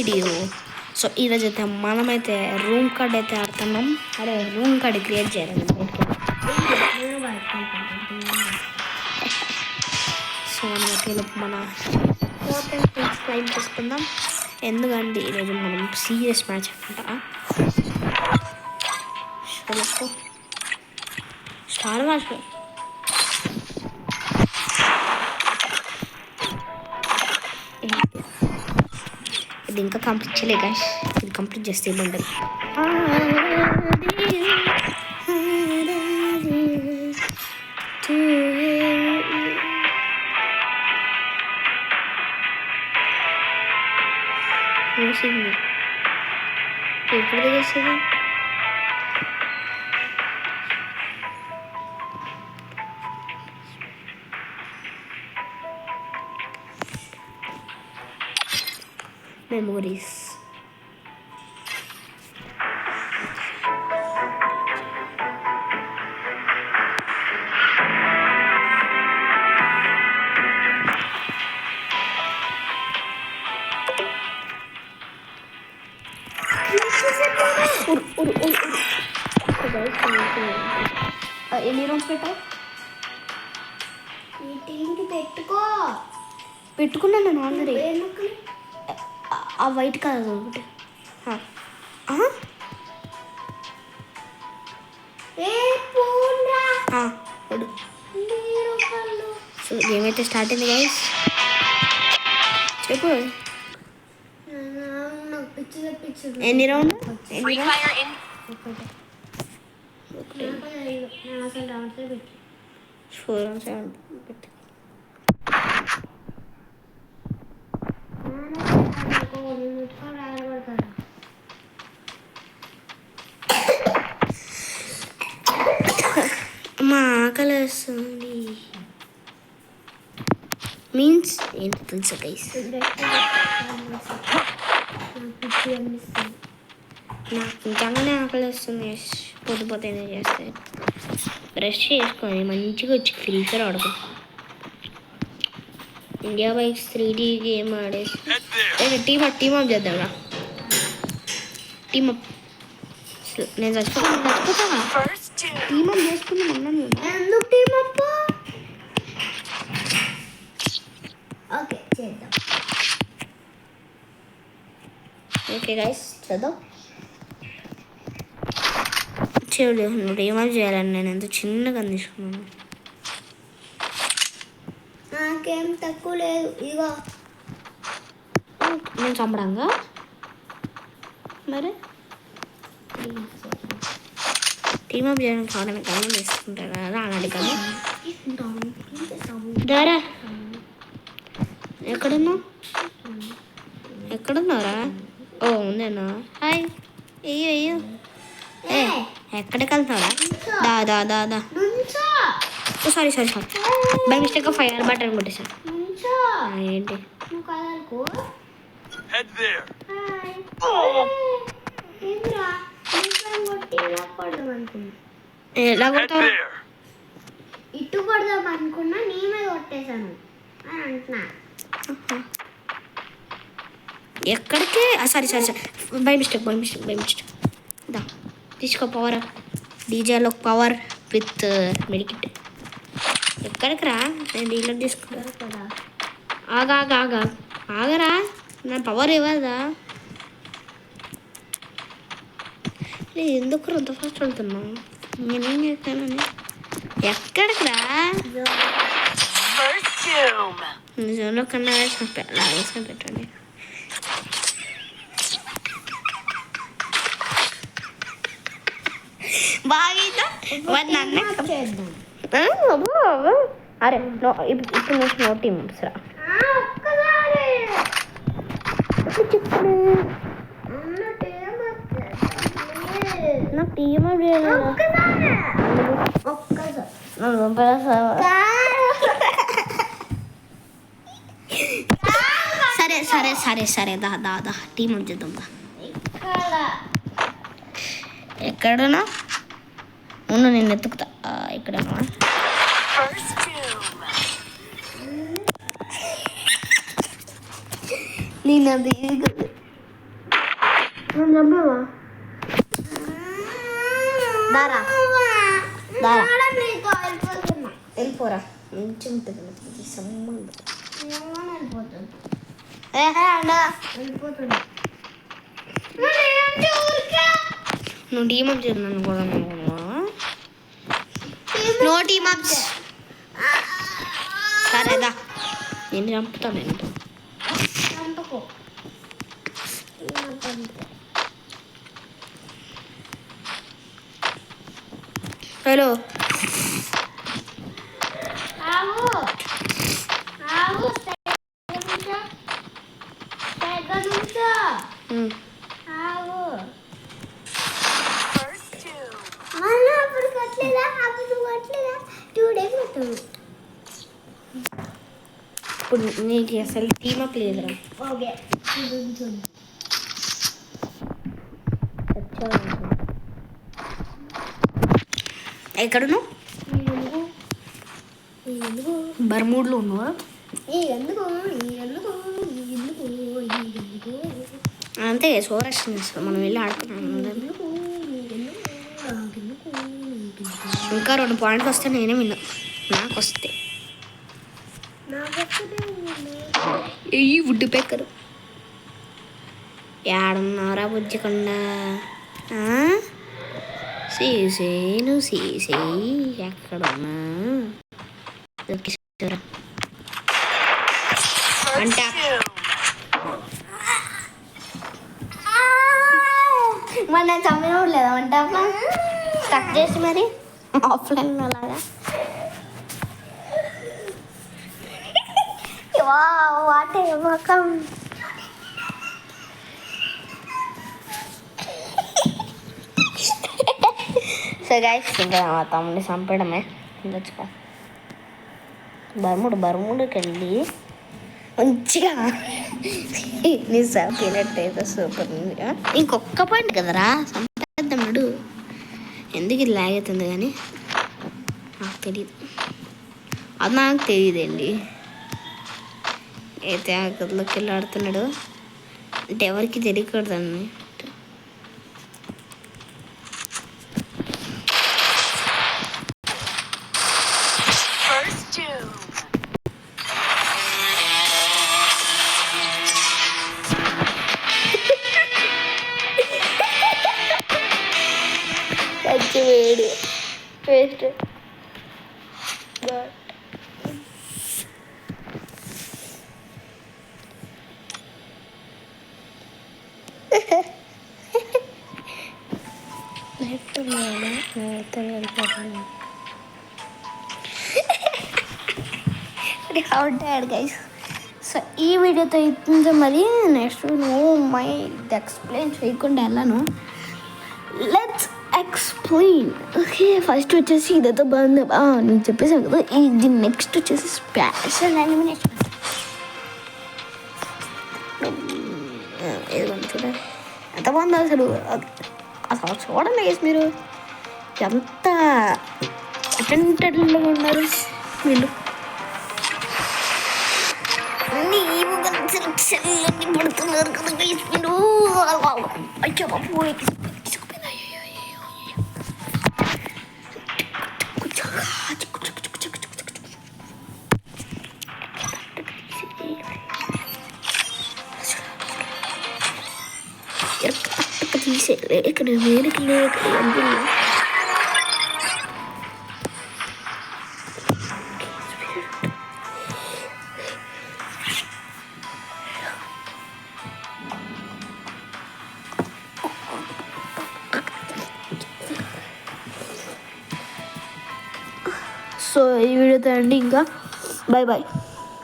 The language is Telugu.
వీడియో. సో ఈరోజు అయితే మనమైతే రూమ్ కార్డ్ అయితే ఆడుతున్నాం. అరే రూమ్ కార్డ్ క్రియేట్ చేయాలి. సో మనమైతే మన క్లైమ్ చేసుకుందాం. ఎందుకంటే ఈరోజు మనం సీరియస్ మ్యాచ్ అనమాట. స్టార్ మ్యాచ్ ఇది ఇంకా కంప్లీట్ చేయలే గాయ్స్. ఇది కంప్లీట్ చేస్తే ఇవ్వండి. ఎప్పుడు తెలిసింది? మెమోరీస్. ఎన్ని రౌండ్స్ పెట్టావు? ఈ టీంకి పెట్టుకున్నాను నేను ఆల్రెడీ. ఆ వైట్ కలర్ ఒకటి సో గేమ్ అయితే స్టార్ట్ అయింది గైస్. చెప్పు ఎన్ని రౌండ్? 4 rounds పెట్టి మా ఆకలి వస్తుంది. మీన్స్ ఏంటి తెలుసా గైస్? నాకు ఇంకంగానే ఆకలి వస్తుంది. పొద్దుపోతే చేస్తే బ్రష్ చేసుకొని మంచిగా వచ్చి ఫ్రీ ఫైర్ ఆడుకో. ఇండియా బైక్స్ 3D గేమ్ ఆడేసి టీమప్ చేద్దాంరా. టీమప్ నేను చచ్చిపోతావా? టీమప్ చేసుకుని అన్నాను. ఎందుకు టీమప్? ఓకే చేద్దాం. ఓకే గైస్ చేద్దాం. చేయలేదు. నువ్వు టీమప్ చేయాలని నేను ఎంత చిన్నగా అందిస్తున్నాను. నాకేం తక్కువ లేదు. ఇగో నేను చంపడంగా మరి టీమప్ చేయడం కావడానికి అన్నం తీసుకుంటారు కదా అలాంటి కదా. దారా ఎక్కడున్నారా? ఓ ఉందేనా? హాయ్. అయ్యో ఎక్కడికి వెళ్తున్నారా? దా దా దా sorry by mistake fire button కొట్టేసా. ఏంటి ఎలా కొడతావు? ఇటు కొడదాం అనుకున్నా, నీ మీద కొట్టేశాను అని అంటున్నా. ఎక్కడికి? సారీ బై మిస్టేక్ దా తీసుకో. పవర్ డీజేలో పవర్ విత్ మెడికిట్. ఎక్కడికి రా? నేను డీలర్ తీసుకుంటా కదా. ఆగరా, నా పవర్ ఇవ్వదా? ఎందుకు అంత ఫాస్ట్ వెళ్తున్నావు? నేనేం చేస్తానని. ఎక్కడికి రా? నిజంలో కన్నా లాగేసిన పెట్టండి. బాగా అరే ఇప్పుడు నుంచి నో టీమ్స్ రా. నాకు టీమ్ సరే దా టీమ్ చేద్దాం. ఎక్కడనా ఉన్న నేను ఎత్తుకుతా. ఇక్కడ నేను అది నన్ను చంపేవా? దారా దారా వెళ్ళిపోరా, మంచి ఉంటుంది సంబంధం. నువ్వు టీమప్ చేస్తున్నాను కూడా నో టీమప్స్. సరేదా, నేను చంపుతాను. నేను హలో ఇప్పుడు నీకు అసలు టీమప్ లేదురా. ఎక్కడును బర్మూడ్లో ఉన్నావా? అంతే సోరక్షణ మనం వెళ్ళి ఆడుకున్నాం. ఇంకా 2 పాయింట్లు వస్తే నేనే విన్నా. నాకు వస్తే ఈ వుడ్ పెక్కరు ఏడున్నారా బుజ్జకుండా? సీసేను సీసే ఎక్కడున్నా అంటే మన చమ్మిన లేదా వంట స్టక్ చేసి మరి ఆఫ్లైన్ అలాగా వాటే మొక్కం. సో గైస్ ఇంకా మా తమ్ముడిని చంపడమే ఉండొచ్చుగా. బర్ముడికి వెళ్ళి మంచిగా నీ చంపినట్టయితే సూపర్ ఉంది. ఇంకొక్క పాయింట్ కదరా చంపేద్దాడు. ఎందుకు ఇది లాగవుతుంది కానీ నాకు తెలియదు. అది నాకు తెలియదండి. అయితే ఆ గదిలోకి వెళ్ళి ఆడుతున్నాడు అంటే ఎవరికి తెలియకూడదండి. వేడి వేస్ట్ ఉంటాడు గైస్. సో ఈ వీడియోతో ఇస్తుంది. మరి నెక్స్ట్ మై ఎక్స్ప్లెయిన్ చేయకుండా వెళ్ళాను. Let's explain. ఓకే, ఫస్ట్ వచ్చేసి ఇదైతే బాగుంది. నేను చెప్పేసాను కదా. ఇది నెక్స్ట్ వచ్చేసి స్పెషల్ యానిమేషన్. ఏదో చూడండి ఎంత బాగుంది అసలు. అసలు చూడండి గైస్, మీరు ఎంత అటెంటెడ్గా ఉన్నారు వీళ్ళు. అన్నీ సెలక్షన్లన్నీ పడుతున్నారు కదా గైస్ మీరు. అయ్యో బాబు తీసే ఇక్కడ వేడికి లేక సో ఈ వీడియోతో అండి. ఇంకా బాయ్ బాయ్.